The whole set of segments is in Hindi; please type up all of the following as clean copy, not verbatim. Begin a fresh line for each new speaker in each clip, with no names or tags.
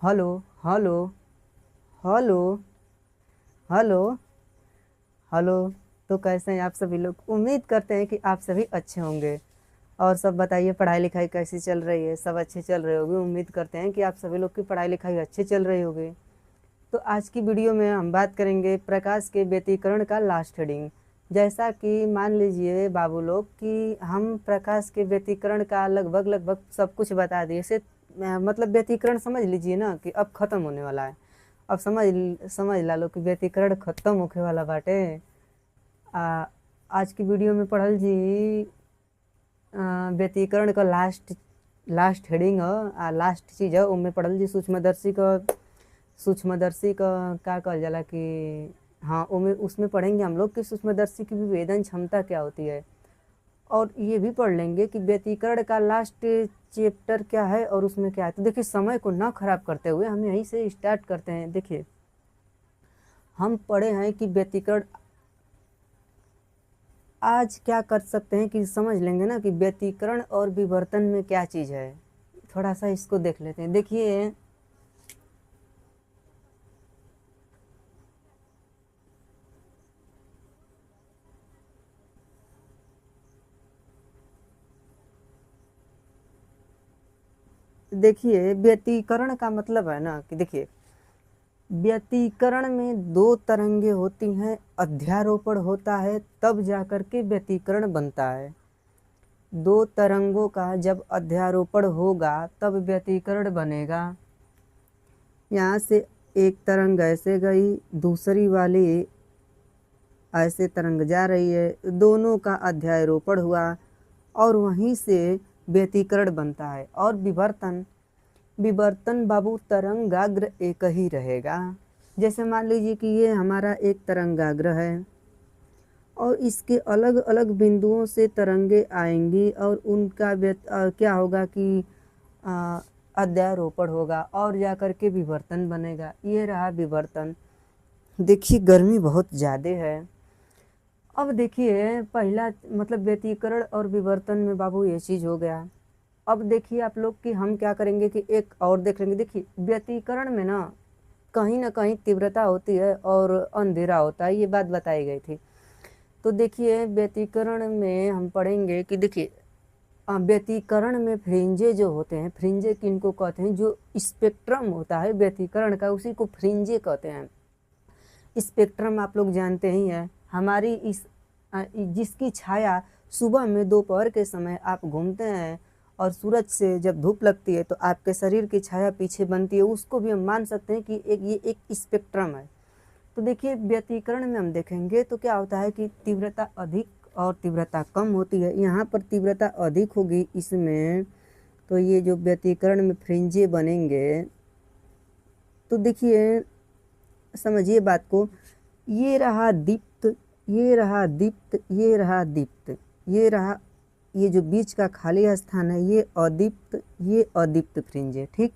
Hello hello hello hello hello. तो कैसे हैं आप सभी लोग? उम्मीद करते हैं कि आप सभी अच्छे होंगे। और सब बताइए, पढ़ाई लिखाई कैसी चल रही है? सब अच्छे चल रहे होंगे। उम्मीद करते हैं कि आप सभी लोग की पढ़ाई लिखाई अच्छी चल रही होगी। तो आज की वीडियो में हम बात करेंगे प्रकाश के व्यतिकरण का लास्ट हेडिंग। जैसा कि मान लीजिए बाबू लोग कि हम प्रकाश के व्यतिकरण का लगभग लगभग सब कुछ बता दिए से मतलब व्यतिकरण समझ लीजिए ना कि अब खत्म होने वाला है। अब समझ समझ ला लो कि व्यतिकरण खत्म होने वाला बाटे। आज की वीडियो में पढ़ल जी व्यतिकरण का लास्ट हेडिंग है, लास्ट चीज़ है। उनमें पढ़ल जी सूक्ष्मदर्शी का क्या कहल जाला कि हाँ, उसमें पढ़ेंगे हम लोग कि सूक्ष्मदर्शी की विभेदन क्षमता क्या होती है। और ये भी पढ़ लेंगे कि व्यतिकरण का लास्ट चैप्टर क्या है और उसमें क्या है। तो देखिए, समय को ना खराब करते हुए हम यहीं से स्टार्ट करते हैं। देखिए, हम पढ़े हैं कि व्यतिकरण आज क्या कर सकते हैं कि समझ लेंगे ना कि व्यतिकरण और विवर्तन में क्या चीज़ है। थोड़ा सा इसको देख लेते हैं। देखिए, व्यतिकरण का मतलब है ना कि देखिए, व्यतिकरण में दो तरंगे होती हैं, अध्यारोपण होता है, तब जाकर के व्यतिकरण बनता है। दो तरंगों का जब अध्यारोपण होगा तब व्यतिकरण बनेगा। यहाँ से एक तरंग ऐसे गई, दूसरी वाली ऐसे तरंग जा रही है, दोनों का अध्यारोपण हुआ और वहीं से व्यतिकरण बनता है। और विवर्तन विवर्तन बाबू तरंगाग्र एक ही रहेगा। जैसे मान लीजिए कि ये हमारा एक तरंगाग्र है और इसके अलग अलग बिंदुओं से तरंगे आएंगी और उनका क्या होगा कि अध्यारोपण होगा और जाकर के विवर्तन बनेगा। ये रहा विवर्तन। देखिए, गर्मी बहुत ज़्यादा है। अब देखिए, पहला मतलब व्यतिकरण और विवर्तन में बाबू ये चीज़ हो गया। अब देखिए आप लोग कि हम क्या करेंगे कि एक और देख लेंगे। देखिए, व्यतिकरण में ना कहीं तीव्रता होती है और अंधेरा होता है, ये बात बताई गई थी। तो देखिए, व्यतिकरण में हम पढ़ेंगे कि देखिए, व्यतिकरण में फ्रिंजे जो होते हैं, फ्रिंजे किनको कहते हैं? जो स्पेक्ट्रम होता है व्यतिकरण का, उसी को फ्रिंजे कहते हैं। स्पेक्ट्रम आप लोग जानते ही हैं। हमारी जिसकी छाया सुबह में दोपहर के समय आप घूमते हैं और सूरज से जब धूप लगती है तो आपके शरीर की छाया पीछे बनती है, उसको भी हम मान सकते हैं कि ये एक स्पेक्ट्रम है। तो देखिए, व्यतिकरण में हम देखेंगे तो क्या होता है कि तीव्रता अधिक और तीव्रता कम होती है। यहाँ पर तीव्रता अधिक होगी इसमें, तो ये जो व्यतिकरण में फ्रिंजे बनेंगे, तो देखिए समझिए बात को। ये रहा दीप्त, ये रहा दीप्त, ये रहा दीप्त, ये रहा, ये जो बीच का खाली स्थान है ये अदीप्त, ये अदीप्त फ्रिंज है। ठीक।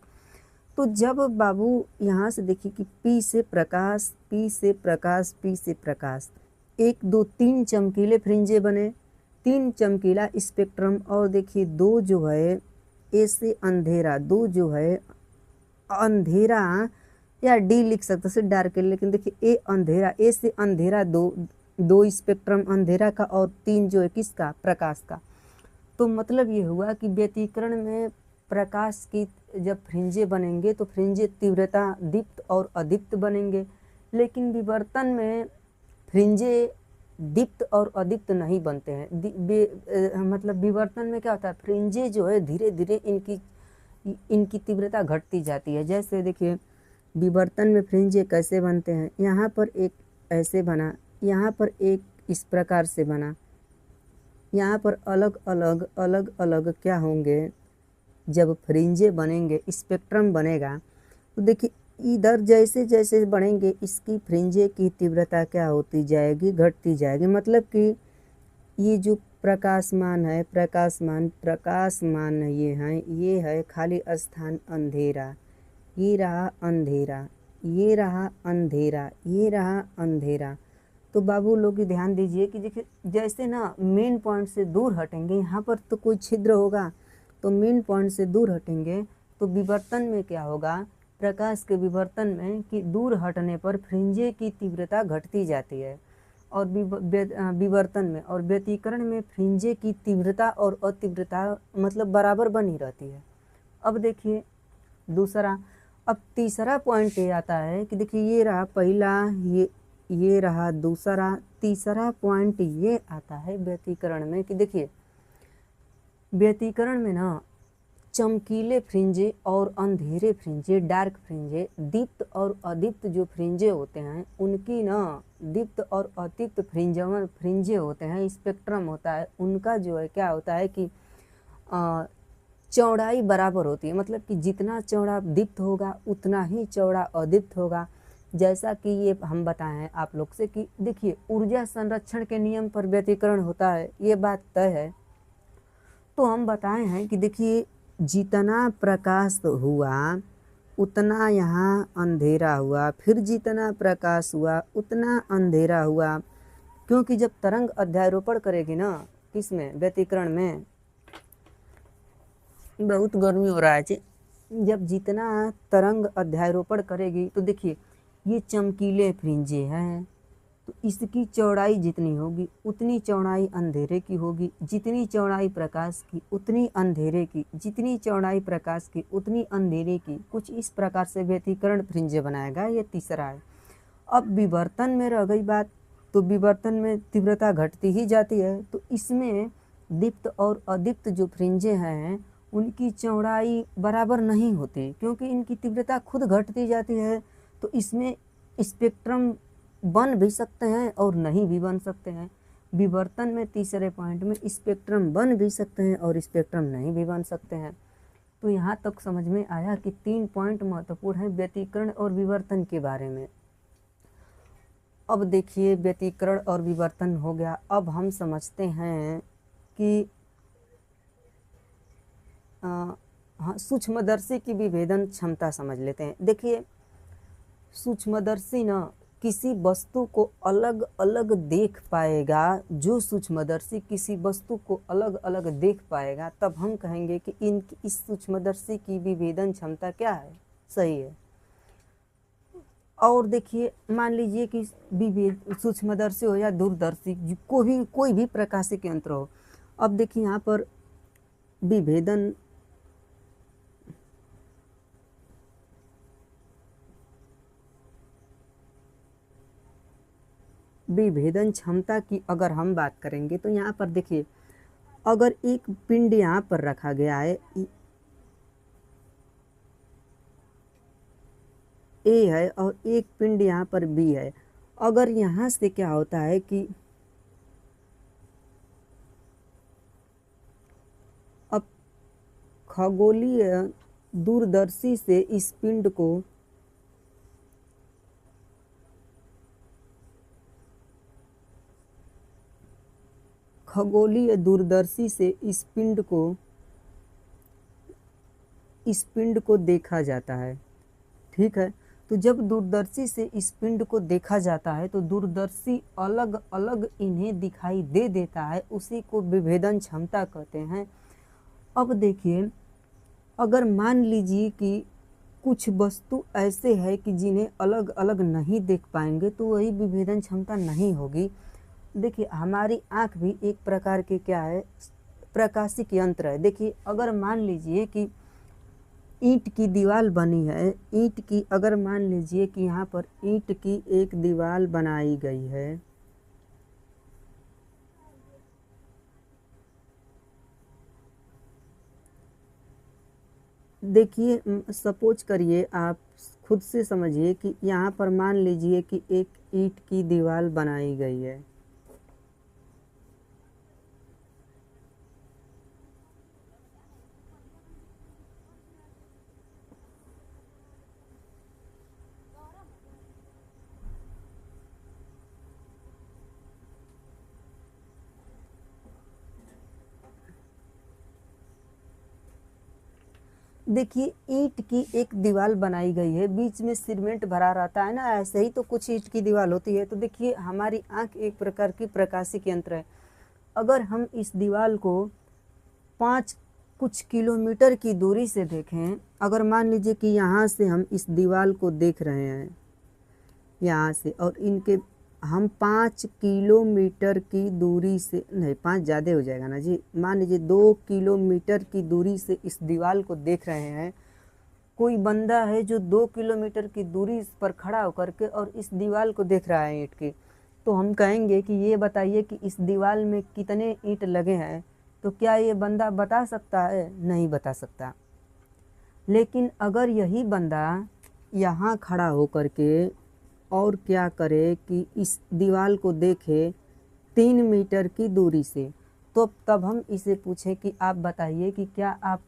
तो जब बाबू यहाँ से देखिए कि पी से प्रकाश, पी से प्रकाश, पी से प्रकाश, एक दो तीन चमकीले फ्रिंजे बने, तीन चमकीला स्पेक्ट्रम। और देखिए दो जो है ए से अंधेरा, दो जो है अंधेरा, या डी लिख सकते से डार्क, लेकिन देखिए ए अंधेरा, ए से अंधेरा, दो स्पेक्ट्रम अंधेरा का और तीन जो है किसका? प्रकाश का। तो मतलब ये हुआ कि व्यतिकरण में प्रकाश की जब फ्रिंजे बनेंगे तो फ्रिंजे तीव्रता दीप्त और अदीप्त बनेंगे। लेकिन विवर्तन में फ्रिंजे दीप्त और अदीप्त नहीं बनते हैं। मतलब विवर्तन में क्या होता है, फ्रिंजे जो है धीरे धीरे इनकी तीव्रता घटती जाती है। जैसे देखिए, विवर्तन में फ्रिंजे कैसे बनते हैं? यहाँ पर एक ऐसे बना, यहाँ पर एक इस प्रकार से बना, यहाँ पर अलग अलग क्या होंगे? जब फ्रिंजे बनेंगे, स्पेक्ट्रम बनेगा, तो देखिए इधर जैसे जैसे बढ़ेंगे इसकी फ्रिंजे की तीव्रता क्या होती जाएगी? घटती जाएगी। मतलब कि ये जो प्रकाशमान है, प्रकाशमान ये है खाली स्थान अंधेरा, ये रहा अंधेरा, ये रहा अंधेरा, ये रहा अंधेरा। तो बाबू लोग ध्यान दीजिए कि देखिए, जैसे ना मेन पॉइंट से दूर हटेंगे, यहाँ पर तो कोई छिद्र होगा, तो मेन पॉइंट से दूर हटेंगे तो विवर्तन में क्या होगा प्रकाश के विवर्तन में कि दूर हटने पर फ्रिंजे की तीव्रता घटती जाती है, और विवर्तन में और व्यतिकरण में फ्रिंजे की तीव्रता और अतीव्रता मतलब बराबर बनी रहती है। अब देखिए दूसरा, अब तीसरा पॉइंट ये आता है कि देखिए ये रहा पहला, ये रहा दूसरा, तीसरा पॉइंट ये आता है व्यतिकरण में कि देखिए व्यतिकरण में ना चमकीले फ्रिंजे और अंधेरे फ्रिंजे, डार्क फ्रिंजे, दीप्त और अदीप्त जो फ्रिंजे होते हैं उनकी ना, दीप्त और अदीप्त फ्रिंजे होते हैं, स्पेक्ट्रम होता है उनका, जो है क्या होता है कि चौड़ाई बराबर होती है। मतलब कि जितना चौड़ा दीप्त होगा उतना ही चौड़ा अदीप्त होगा। जैसा कि ये हम बताए हैं आप लोग से कि देखिए ऊर्जा संरक्षण के नियम पर व्यतिकरण होता है, ये बात तय है। तो हम बताए हैं कि देखिए जितना प्रकाश हुआ उतना यहाँ अंधेरा हुआ, फिर जितना प्रकाश हुआ उतना अंधेरा हुआ, क्योंकि जब तरंग अध्यारोपण करेगी ना, किसमें, व्यतिकरण में, बहुत गर्मी हो रहा है जी, जब जितना तरंग अध्यारोपण करेगी तो देखिए ये चमकीले फ्रिंजे हैं, तो इसकी चौड़ाई जितनी होगी उतनी चौड़ाई अंधेरे की होगी, जितनी चौड़ाई प्रकाश की उतनी अंधेरे की, जितनी चौड़ाई प्रकाश की उतनी अंधेरे की, कुछ इस प्रकार से व्यतिकरण फ्रिंजे बनाएगा। ये तीसरा है। अब विवर्तन में रह गई बात, तो विवर्तन में तीव्रता घटती ही जाती है, तो इसमें दीप्त और अदीप्त जो फ्रिंजे हैं उनकी चौड़ाई बराबर नहीं होती, क्योंकि इनकी तीव्रता खुद घटती जाती है। तो इसमें स्पेक्ट्रम बन भी सकते हैं और नहीं भी बन सकते हैं। विवर्तन में तीसरे पॉइंट में स्पेक्ट्रम बन भी सकते हैं और स्पेक्ट्रम नहीं भी बन सकते हैं। तो यहाँ तक समझ में आया कि 3 पॉइंट महत्वपूर्ण हैं व्यतिकरण और विवर्तन के बारे में। अब देखिए व्यतिकरण और विवर्तन हो गया, अब हम समझते हैं कि हाँ, सूक्ष्मदर्शी की विभेदन क्षमता समझ लेते हैं। देखिए सूक्ष्मदर्शी ना किसी वस्तु को अलग अलग देख पाएगा, जो सूक्ष्मदर्शी किसी वस्तु को अलग अलग देख पाएगा तब हम कहेंगे कि इस सूक्ष्मदर्शी की विभेदन क्षमता क्या है, सही है। और देखिए मान लीजिए कि सूक्ष्मदर्शी हो या दूरदर्शी, कोई भी प्रकाशिक यंत्र हो। अब देखिए यहाँ पर विभेदन क्षमता की अगर हम बात करेंगे तो यहाँ पर देखिए अगर एक पिंड यहाँ पर रखा गया है, ए है, और एक पिंड यहाँ पर बी है, अगर यहाँ से क्या होता है कि अब खगोलीय दूरदर्शी से इस पिंड को खगोलीय दूरदर्शी से इस पिंड को देखा जाता है, ठीक है। तो जब दूरदर्शी से इस पिंड को देखा जाता है तो दूरदर्शी अलग अलग इन्हें दिखाई दे देता है, उसी को विभेदन क्षमता कहते हैं। अब देखिए अगर मान लीजिए कि कुछ वस्तु ऐसे है कि जिन्हें अलग अलग नहीं देख पाएंगे तो वही विभेदन क्षमता नहीं होगी। देखिए हमारी आँख भी एक प्रकार के क्या है, प्रकाशिक यंत्र है। देखिए अगर मान लीजिए कि ईंट की दीवार बनी है, ईंट की, अगर मान लीजिए कि यहाँ पर ईंट की एक दीवार बनाई गई है, देखिए सपोज करिए, आप खुद से समझिए कि यहाँ पर मान लीजिए कि एक ईंट की दीवार बनाई गई है, देखिए ईंट की एक दीवार बनाई गई है, बीच में सीमेंट भरा रहता है ना, ऐसे ही तो कुछ ईंट की दीवार होती है। तो देखिए हमारी आँख एक प्रकार की प्रकाशिक यंत्र है। अगर हम इस दीवार को 5 कुछ किलोमीटर की दूरी से देखें, अगर मान लीजिए कि यहाँ से हम इस दीवार को देख रहे हैं यहाँ से, और इनके हम 5 किलोमीटर की दूरी से, नहीं 5 ज़्यादा हो जाएगा ना जी, मान लीजिए 2 किलोमीटर की दूरी से इस दीवार को देख रहे हैं। कोई बंदा है जो 2 किलोमीटर की दूरी पर खड़ा होकर के और इस दीवार को देख रहा है ईंट की, तो हम कहेंगे कि ये बताइए कि इस दीवार में कितने ईंट लगे हैं। तो क्या ये बंदा बता सकता है? नहीं बता सकता। लेकिन अगर यही बंदा यहाँ खड़ा होकर के और क्या करे कि इस दीवार को देखे 3 मीटर की दूरी से, तो तब हम इसे पूछें कि आप बताइए कि क्या आप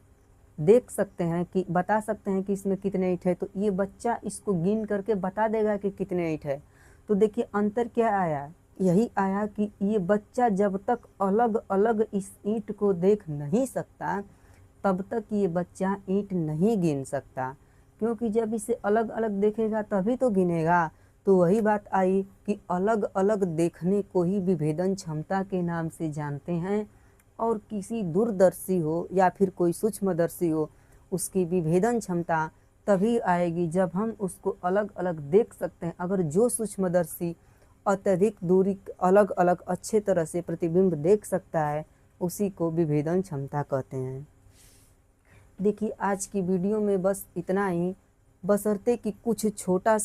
देख सकते हैं, कि बता सकते हैं कि इसमें कितने ईंट है। तो ये बच्चा इसको गिन करके बता देगा कि कितने ईंट है। तो देखिए अंतर क्या आया, यही आया कि ये बच्चा जब तक अलग अलग इस ईंट को देख नहीं सकता तब तक ये बच्चा ईंट नहीं गिन सकता, क्योंकि जब इसे अलग अलग देखेगा तभी तो गिनेगा। तो वही बात आई कि अलग अलग देखने को ही विभेदन क्षमता के नाम से जानते हैं, और किसी दूरदर्शी हो या फिर कोई सूक्ष्मदर्शी हो, उसकी विभेदन क्षमता तभी आएगी जब हम उसको अलग अलग देख सकते हैं। अगर जो सूक्ष्मदर्शी अत्यधिक दूरी अलग अलग अच्छे तरह से प्रतिबिंब देख सकता है, उसी को विभेदन क्षमता कहते हैं। देखिए आज की वीडियो में बस इतना ही, बशर्ते कि कुछ छोटा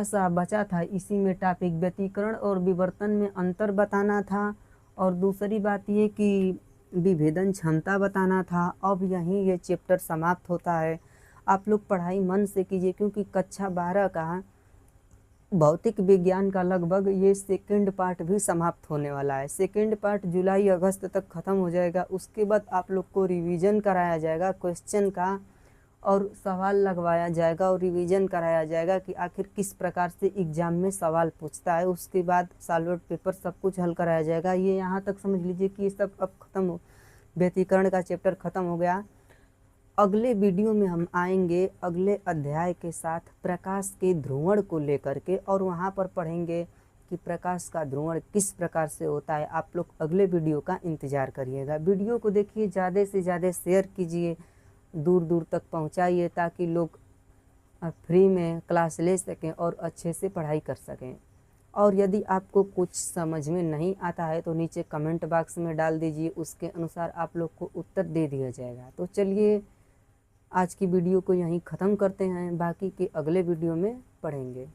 सा बचा था। इसी में टॉपिक व्यतिकरण और विवर्तन में अंतर बताना था, और दूसरी बात ये कि विभेदन क्षमता बताना था। अब यहीं ये चैप्टर समाप्त होता है। आप लोग पढ़ाई मन से कीजिए, क्योंकि कक्षा 12 का भौतिक विज्ञान का लगभग ये सेकंड पार्ट भी समाप्त होने वाला है। सेकंड पार्ट जुलाई अगस्त तक ख़त्म हो जाएगा। उसके बाद आप लोग को रिवीजन कराया जाएगा क्वेश्चन का, और सवाल लगवाया जाएगा और रिवीजन कराया जाएगा कि आखिर किस प्रकार से एग्ज़ाम में सवाल पूछता है। उसके बाद सॉल्व पेपर सब कुछ हल कराया जाएगा। ये यहाँ तक समझ लीजिए कि ये सब अब ख़त्म हो, व्यतिकरण का चैप्टर ख़त्म हो गया। अगले वीडियो में हम आएंगे अगले अध्याय के साथ प्रकाश के ध्रुवण को लेकर के, और वहाँ पर पढ़ेंगे कि प्रकाश का ध्रुवण किस प्रकार से होता है। आप लोग अगले वीडियो का इंतज़ार करिएगा। वीडियो को देखिए, ज़्यादा से ज़्यादा शेयर कीजिए, दूर दूर तक पहुँचाइए, ताकि लोग फ्री में क्लास ले सकें और अच्छे से पढ़ाई कर सकें। और यदि आपको कुछ समझ में नहीं आता है तो नीचे कमेंट बॉक्स में डाल दीजिए, उसके अनुसार आप लोग को उत्तर दे दिया जाएगा। तो चलिए आज की वीडियो को यहीं ख़त्म करते हैं, बाकी के अगले वीडियो में पढ़ेंगे।